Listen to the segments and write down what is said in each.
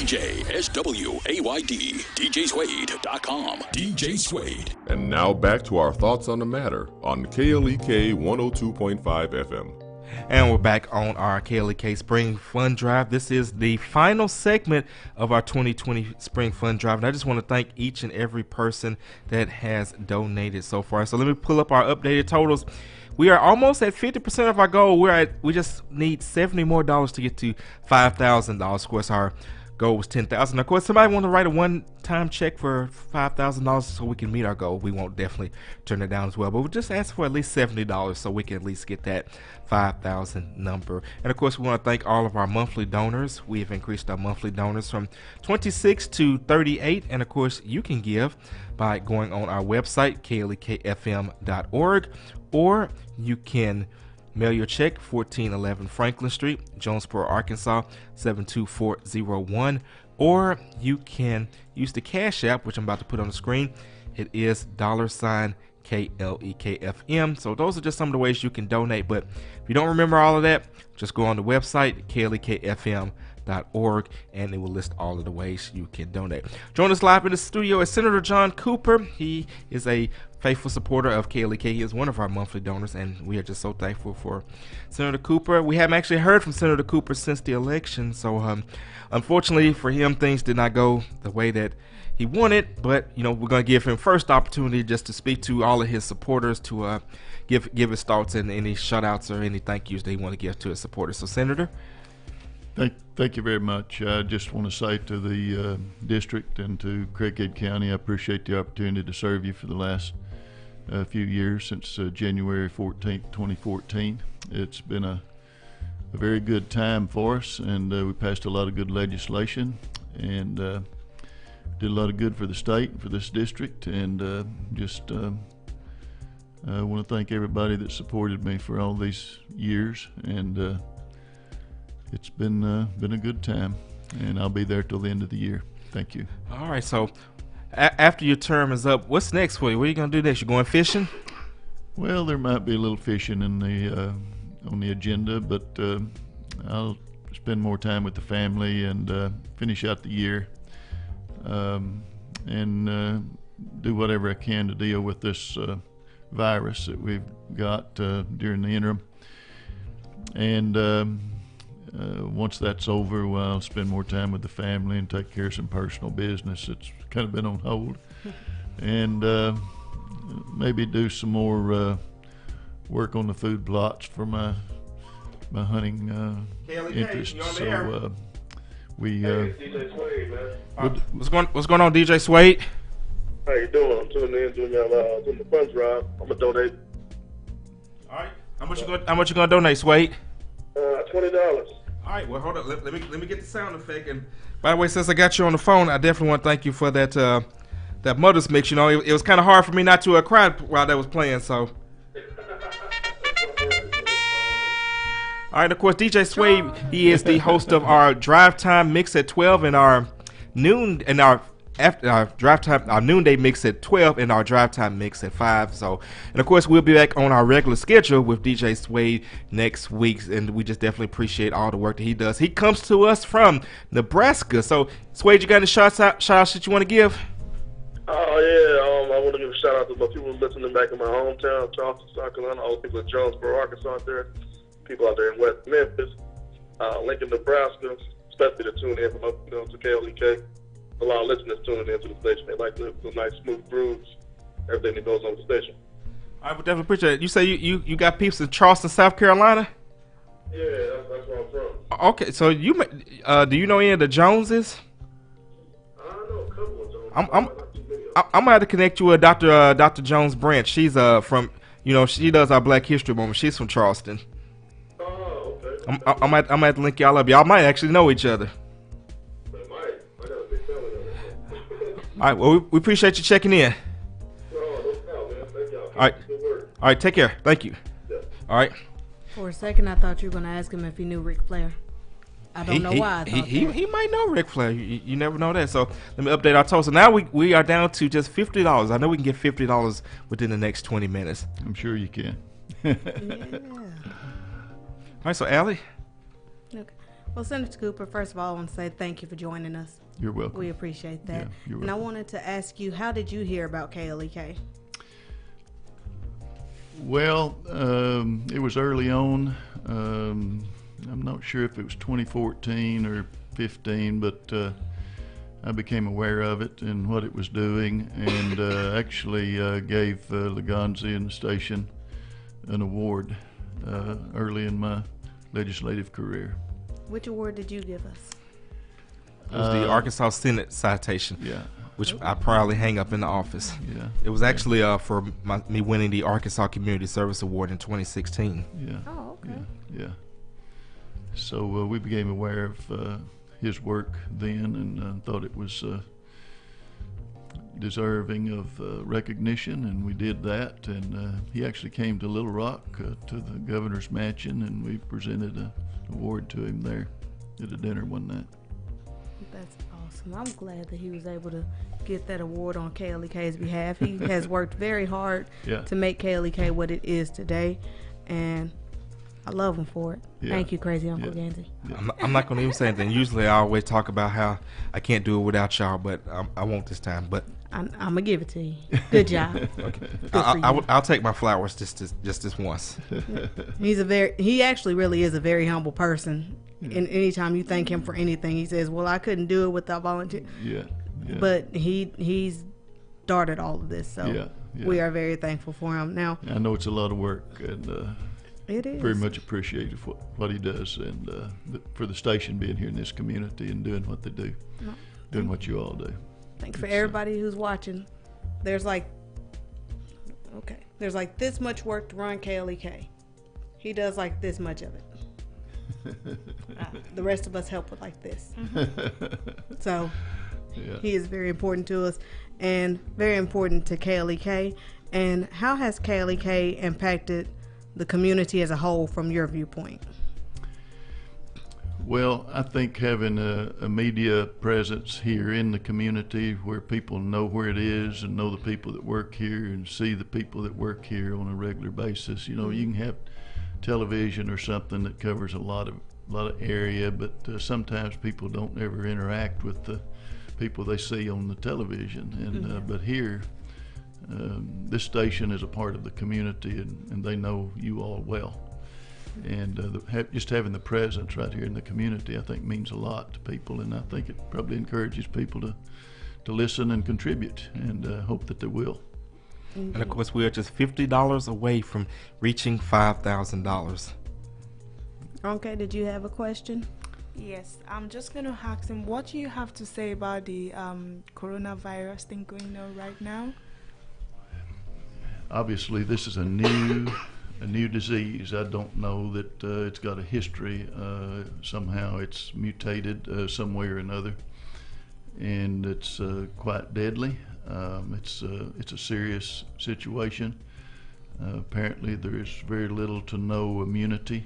DJ SWAYD, DJSwade.com. DJ Swade. And now back to our thoughts on the matter on KLEK 102.5 FM. And we're back on our KLEK Spring Fund Drive. This is the final segment of our 2020 Spring Fund Drive. And I just want to thank each and every person that has donated so far. So let me pull up our updated totals. We are almost at 50% of our goal. We just need $70 more to get to $5,000. Of course, our goal was $10,000. Of course, somebody want to write a one-time check for $5,000 so we can meet our goal. We won't definitely turn it down as well. But we'll just ask for at least $70 so we can at least get that 5,000 number. And of course, we want to thank all of our monthly donors. We have increased our monthly donors from 26 to 38. And of course, you can give by going on our website, klekfm.org, or you can mail your check, 1411 Franklin Street, Jonesboro, Arkansas, 72401. Or you can use the Cash App, which I'm about to put on the screen. It is $KLEKFM. So those are just some of the ways you can donate. But if you don't remember all of that, just go on the website, klekfm.org, and it will list all of the ways you can donate. Join us live in the studio is Senator John Cooper. He is a faithful supporter of KLEK. He is one of our monthly donors, and we are just so thankful for Senator Cooper. We haven't actually heard from Senator Cooper since the election, so unfortunately for him, things did not go the way that he wanted, but we're going to give him first opportunity just to speak to all of his supporters, to give his thoughts and any shout-outs or any thank yous that he want to give to his supporters. So, Senator? Thank you very much. I just want to say to the district and to Craighead County, I appreciate the opportunity to serve you for the last few years, since January 14th, 2014. It's been a very good time for us, and we passed a lot of good legislation and did a lot of good for the state and for this district, and I want to thank everybody that supported me for all these years, and it's been a good time, and I'll be there till the end of the year. Thank you. All right, so after your term is up, what's next for you? What are you going to do next? You going fishing? Well, there might be a little fishing in on the agenda, but I'll spend more time with the family and finish out the year, and do whatever I can to deal with this virus that we've got during the interim. And once that's over, well, I'll spend more time with the family and take care of some personal business that's kind of been on hold, and maybe do some more work on the food plots for my hunting interests. So what's going on, DJ Swade? How you doing? I'm tuning in doing the funds drive. I'm gonna donate. All right. How much you gonna donate, Swade? $20. All right, well, hold on. Let me get the sound effect. And by the way, since I got you on the phone, I definitely want to thank you for that that Mother's Mix. It was kind of hard for me not to cry while that was playing. So, all right. Of course, DJ Swade, he is the host of our Drive Time Mix at 12 and our noon and our drive time, our noonday mix at 12 and our drive time mix at 5. So, and of course, we'll be back on our regular schedule with DJ Swade next week, and we just definitely appreciate all the work that he does. He comes to us from Nebraska. So, Swade, you got any shout outs that you want to give? I want to give a shout out to my people listening back in my hometown, Charleston, South Carolina, all the people in Jonesboro, Arkansas out there, people out there in West Memphis, Lincoln, Nebraska, especially to tune in from to KLEK. A lot of listeners tuning into the station. They like the nice smooth grooves, everything that goes on the station. I would definitely appreciate it. You say you got peeps in Charleston, South Carolina? Yeah, that's where I'm from. Okay, so do you know any of the Joneses? I know a couple of Joneses. I'm gonna have to connect you with Dr. Jones Branch. She's from she does our Black History Moment. She's from Charleston. Oh, okay. I'm gonna have to link y'all up. Y'all might actually know each other. All right, well, we appreciate you checking in. All right, take care. Thank you. All right. For a second, I thought you were going to ask him if he knew Ric Flair. I don't know why I thought he might know Ric Flair. You never know that. So let me update our total. So now we are down to just $50. I know we can get $50 within the next 20 minutes. I'm sure you can. Yeah. All right, so Allie? Okay. Well, Senator Cooper, first of all, I want to say thank you for joining us. You're welcome. We appreciate that. Yeah, you're and I welcome. wanted to ask you, how did you hear about KLEK? Well, it was early on. I'm not sure if it was 2014 or 15, but I became aware of it and what it was doing, and actually gave Leganzi and the station an award early in my legislative career. Which award did you give us? It was the Arkansas Senate citation, Yeah, which I proudly hang up in the office. yeah. It was actually for me winning the Arkansas Community Service Award in 2016. Yeah. Oh, okay. Yeah. So we became aware of his work then, and thought it was deserving of recognition, and we did that. And he actually came to Little Rock to the governor's mansion, and we presented an award to him there at a dinner one night. That's awesome. I'm glad that he was able to get that award on KLEK's behalf. He has worked very hard Yeah. to make KLEK what it is today, and I love him for it. Yeah. Thank you, Crazy Uncle Yeah. Gansey. I'm not going to even say anything. Usually I always talk about how I can't do it without y'all, but I won't this time. But I'm going to give it to you. Good job. Good for you. I'll take my flowers just this once. He actually really is a very humble person. And anytime you thank him for anything, he says, well, I couldn't do it without volunteer. Yeah. Yeah. But he's started all of this, so Yeah, yeah. we are very thankful for him. Now, I know it's a lot of work, and it is. very much appreciated what he does, and for the station being here in this community and doing what they do, doing what you all do. Thanks for everybody who's watching. There's like this much work to run KLEK. He does like this much of it. The rest of us help with like this. So Yeah. he is very important to us and very important to KLEK. And how has KLEK impacted the community as a whole from your viewpoint? Well, I think having a media presence here in the community where people know where it is and know the people that work here and see the people that work here on a regular basis. You know, you can have television or something that covers a lot of area, but sometimes people don't ever interact with the people they see on the television. And but here, this station is a part of the community, and they know you all well. And just having the presence right here in the community, I think, means a lot to people, and I think it probably encourages people to listen and contribute, and hope that they will. And of course, we are just $50 away from reaching $5,000. Okay, did you have a question? Yes, I'm just going to ask him, what do you have to say about the coronavirus thing going on right now? Obviously, this is a new disease. I don't know that it's got a history. Somehow it's mutated some way or another, and it's quite deadly. It's a serious situation. Apparently, there is very little to no immunity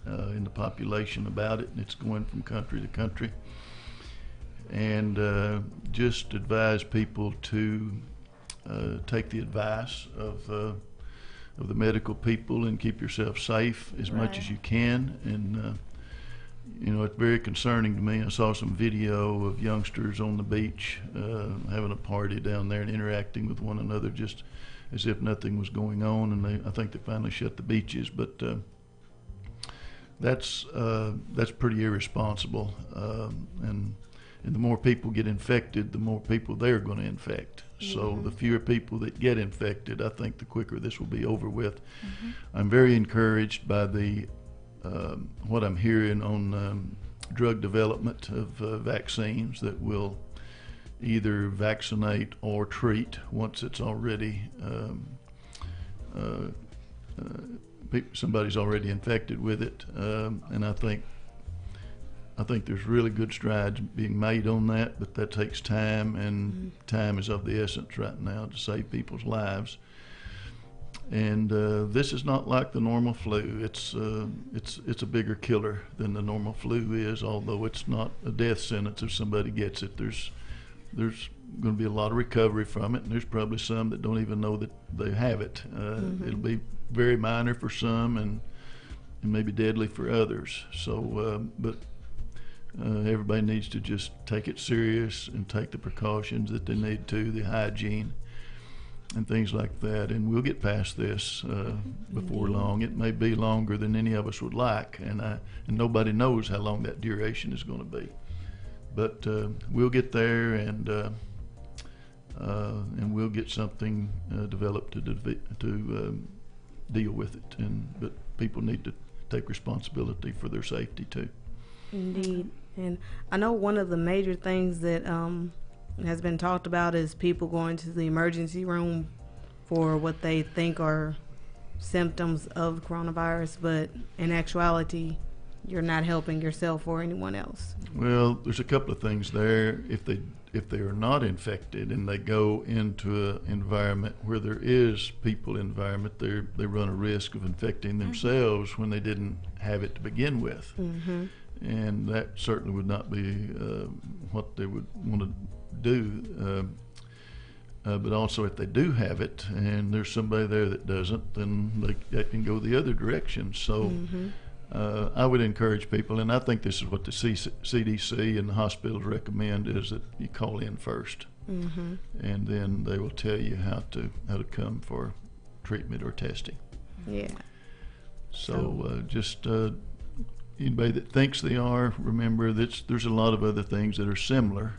in the population about it, and it's going from country to country. And just advise people to take the advice of the medical people and keep yourself safe as much as you can. And you know, it's very concerning to me. I saw some video of youngsters on the beach having a party down there and interacting with one another just as if nothing was going on, and I think they finally shut the beaches. But that's pretty irresponsible, and the more people get infected, the more people they're going to infect. So the fewer people that get infected, I think the quicker this will be over with. I'm very encouraged by the what I'm hearing on drug development of vaccines that will either vaccinate or treat once it's already somebody's already infected with it, and I think there's really good strides being made on that, but that takes time, and time is of the essence right now to save people's lives. And this is not like the normal flu. It's a bigger killer than the normal flu is, although it's not a death sentence if somebody gets it. There's going to be a lot of recovery from it, and there's probably some that don't even know that they have it. It'll be very minor for some and maybe deadly for others. So, but everybody needs to just take it serious and take the precautions that they need to, the hygiene and things like that, and we'll get past this before long. It may be longer than any of us would like, and nobody knows how long that duration is going to be. But we'll get there, and we'll get something developed to deal with it. But people need to take responsibility for their safety too. Indeed. And I know one of the major things that has been talked about is people going to the emergency room for what they think are symptoms of coronavirus, but in actuality, you're not helping yourself or anyone else. Well, there's a couple of things there. If they are not infected and they go into an environment where there is people environment, they run a risk of infecting themselves when they didn't have it to begin with. Mm-hmm. And that certainly would not be what they would want to do. But also, if they do have it and there's somebody there that doesn't, then that can go the other direction. So I would encourage people, and I think this is what the CDC and the hospitals recommend, is that you call in first, and then they will tell you how to come for treatment or testing. Yeah. So just anybody that thinks they are, remember that there's a lot of other things that are similar.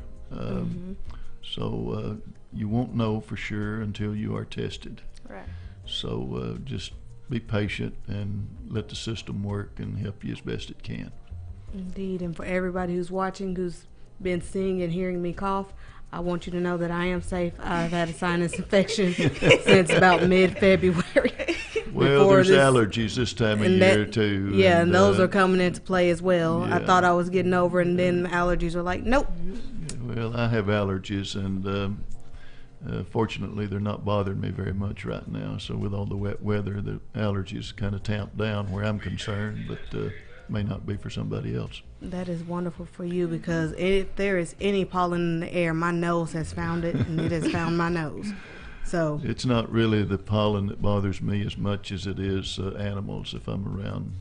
So you won't know for sure until you are tested. Right. So just be patient and let the system work and help you as best it can. Indeed. And for everybody who's watching, who's been seeing and hearing me cough, I want you to know that I am safe. I've had a sinus infection since about mid-February. Well, there's allergies this time of year too. Yeah, and those are coming into play as well. Yeah. I thought I was getting over it, and then the allergies are like, nope. Well, I have allergies, and fortunately they're not bothering me very much right now. So with all the wet weather, the allergies kind of tamped down where I'm concerned, but may not be for somebody else. That is wonderful for you, because if there is any pollen in the air, my nose has found it, and it has found my nose. So it's not really the pollen that bothers me as much as it is animals, if I'm around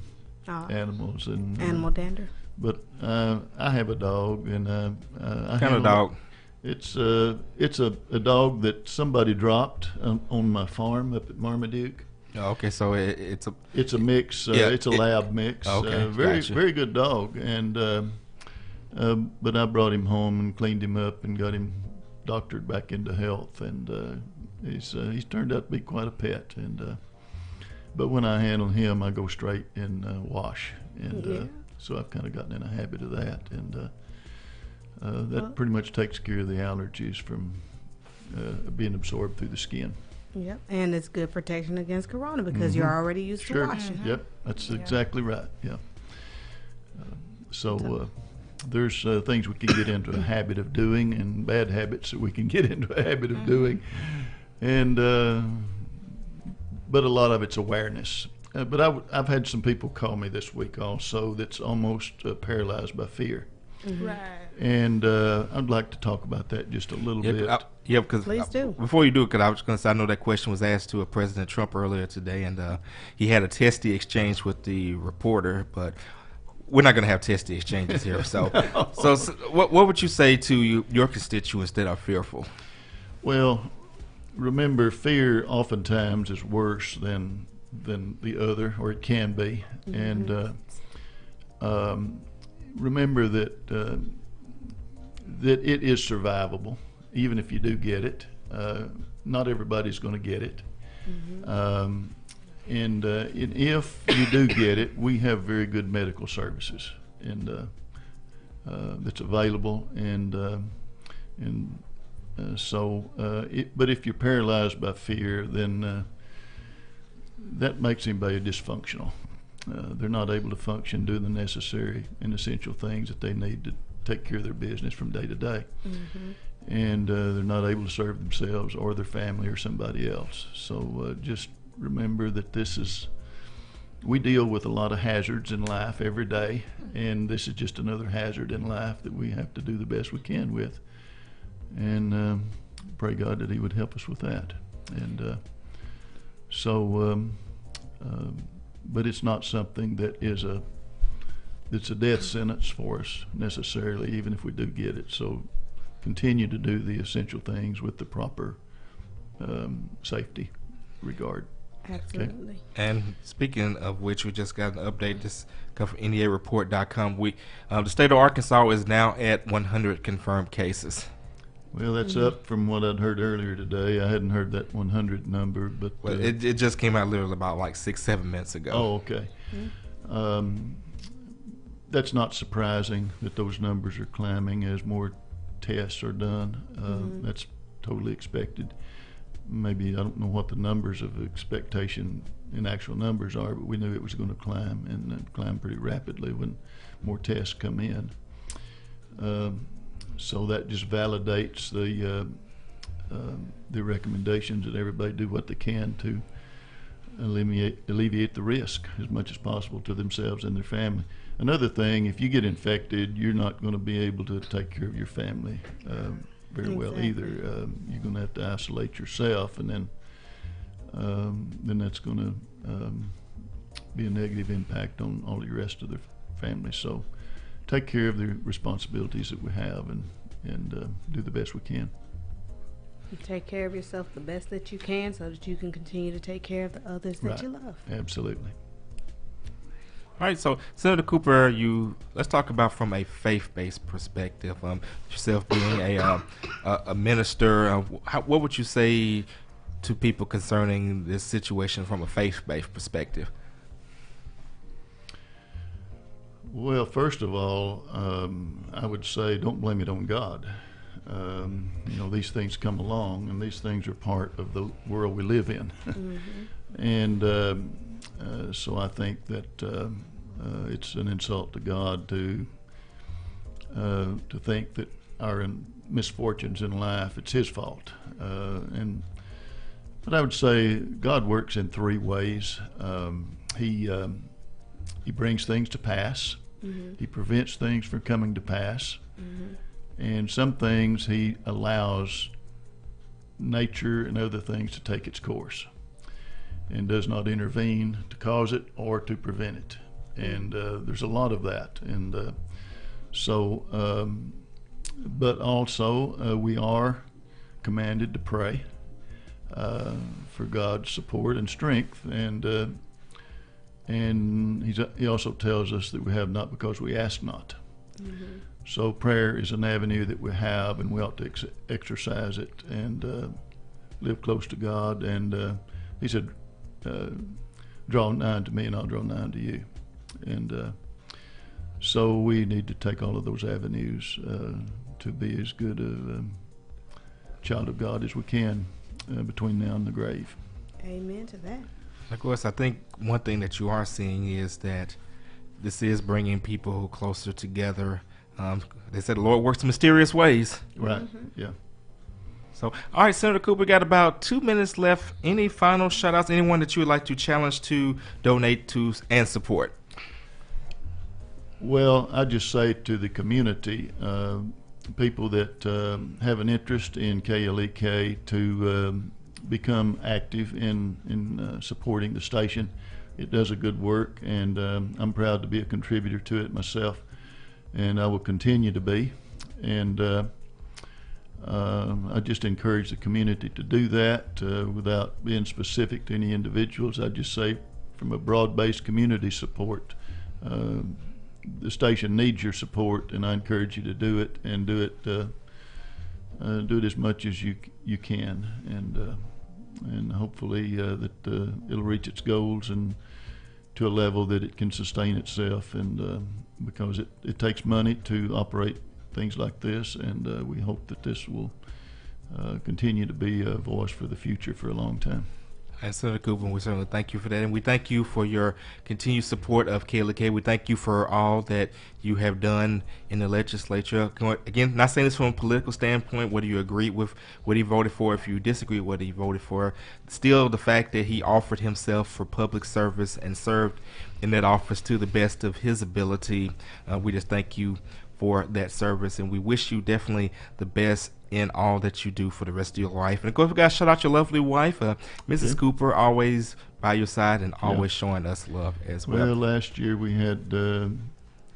animals. And animal dander. But I have a dog, and what kind of dog? It's a dog that somebody dropped on my farm up at Marmaduke. Oh, okay, so it's a mix. It's a lab mix. Okay, very good dog, and but I brought him home and cleaned him up and got him doctored back into health, and he's turned out to be quite a pet. And but when I handle him, I go straight and wash, and so I've kind of gotten in a habit of that, and that pretty much takes care of the allergies from being absorbed through the skin. Yep, and it's good protection against corona because you're already used to washing. Yep, that's exactly right. Yeah. So there's things we can get into a habit of doing, and bad habits that we can get into a habit of doing, and but a lot of it's awareness. But I've had some people call me this week also that's almost paralyzed by fear. Right. And I'd like to talk about that just a little bit. Because please do. Before you do, because I was going to say, I know that question was asked to President Trump earlier today, and he had a testy exchange with the reporter, but we're not going to have testy exchanges here. So, so what would you say to your constituents that are fearful? Well, remember, fear oftentimes is worse than the other, or it can be, and remember that that it is survivable, even if you do get it. Not everybody's going to get it, and if you do get it, we have very good medical services, and that's available, and but if you're paralyzed by fear, then that makes anybody dysfunctional. They're not able to function, do the necessary and essential things that they need to take care of their business from day to day. And they're not able to serve themselves or their family or somebody else. So just remember that we deal with a lot of hazards in life every day, and this is just another hazard in life that we have to do the best we can with. And pray God that He would help us with that. And but it's not something that is a it's a death sentence for us necessarily, even if we do get it. So continue to do the essential things with the proper safety regard. Absolutely. And speaking of which, we just got an update. This comes from NEAreport.com. The state of Arkansas is now at 100 confirmed cases. Well, that's up from what I'd heard earlier today. I hadn't heard that 100 number, but Well, it just came out literally about like 6-7 minutes ago. oh, okay. That's not surprising that those numbers are climbing as more tests are done. That's totally expected. Maybe I don't know what the numbers of expectation in actual numbers are, but we knew it was going to climb, and it climbed pretty rapidly when more tests come in. So that just validates the recommendations that everybody do what they can to alleviate the risk as much as possible to themselves and their family. Another thing, if you get infected, you're not going to be able to take care of your family very well either. You're going to have to isolate yourself, and then that's going to be a negative impact on all the rest of the family. So take care of the responsibilities that we have and do the best we can. You take care of yourself the best that you can so that you can continue to take care of the others that you love. Absolutely. All right, so Senator Cooper, let's talk about from a faith-based perspective. Yourself being a minister, what would you say to people concerning this situation from a faith-based perspective? Well, first of all, I would say don't blame it on God. These things come along, and these things are part of the world we live in. And so I think that it's an insult to God to think that our misfortunes in life, it's His fault. But I would say God works in three ways. He brings things to pass. He prevents things from coming to pass. And some things He allows nature and other things to take its course and does not intervene to cause it or to prevent it. And there's a lot of that. And but also we are commanded to pray for God's support and strength. And He also tells us that we have not because we ask not. So prayer is an avenue that we have, and we ought to exercise it and live close to God. And He said, draw nigh to me and I'll draw nigh to you. And so we need to take all of those avenues to be as good a child of God as we can between now and the grave. Amen to that. Of course, I think one thing that you are seeing is that this is bringing people closer together. They said the Lord works in mysterious ways. Right, yeah. So, all right, Senator Cooper, got about 2 minutes left. Any final shout-outs, anyone that you would like to challenge to donate to and support? Well, I just say to the community, people that have an interest in KLEK to become active in supporting the station. It does a good work, and I'm proud to be a contributor to it myself, and I will continue to be. And I just encourage the community to do that without being specific to any individuals. I just say from a broad-based community support, the station needs your support, and I encourage you to do it, and do it as much as you can, and hopefully that it'll reach its goals and to a level that it can sustain itself. And because it takes money to operate things like this, and we hope that this will continue to be a voice for the future for a long time. And Senator Cooper, we certainly thank you for that, and we thank you for your continued support of KLEK. We thank you for all that you have done in the legislature. Again, not saying this from a political standpoint, whether you agree with what he voted for, if you disagree with what he voted for, still the fact that he offered himself for public service and served in that office to the best of his ability. We just thank you for that service, and we wish you definitely the best in all that you do for the rest of your life. And of course, we got to shout out your lovely wife, Mrs. Cooper, always by your side and always showing us love as well. Well, last year we had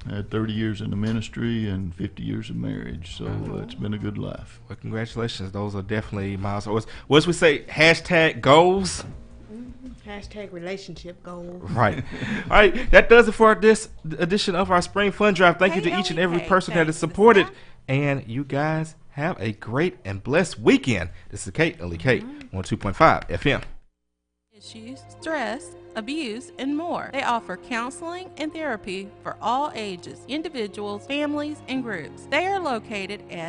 I had 30 years in the ministry and 50 years of marriage, so it's been a good life. Well, congratulations. Those are definitely milestones. What we say? Hashtag goals. Hashtag relationship goals. Right. All right. That does it for this edition of our Spring Fun Drive. Thank you to each and every person that has supported. And you guys have a great and blessed weekend. This is KLEK 102.5 FM. Issues, stress, abuse, and more. They offer counseling and therapy for all ages, individuals, families, and groups. They are located at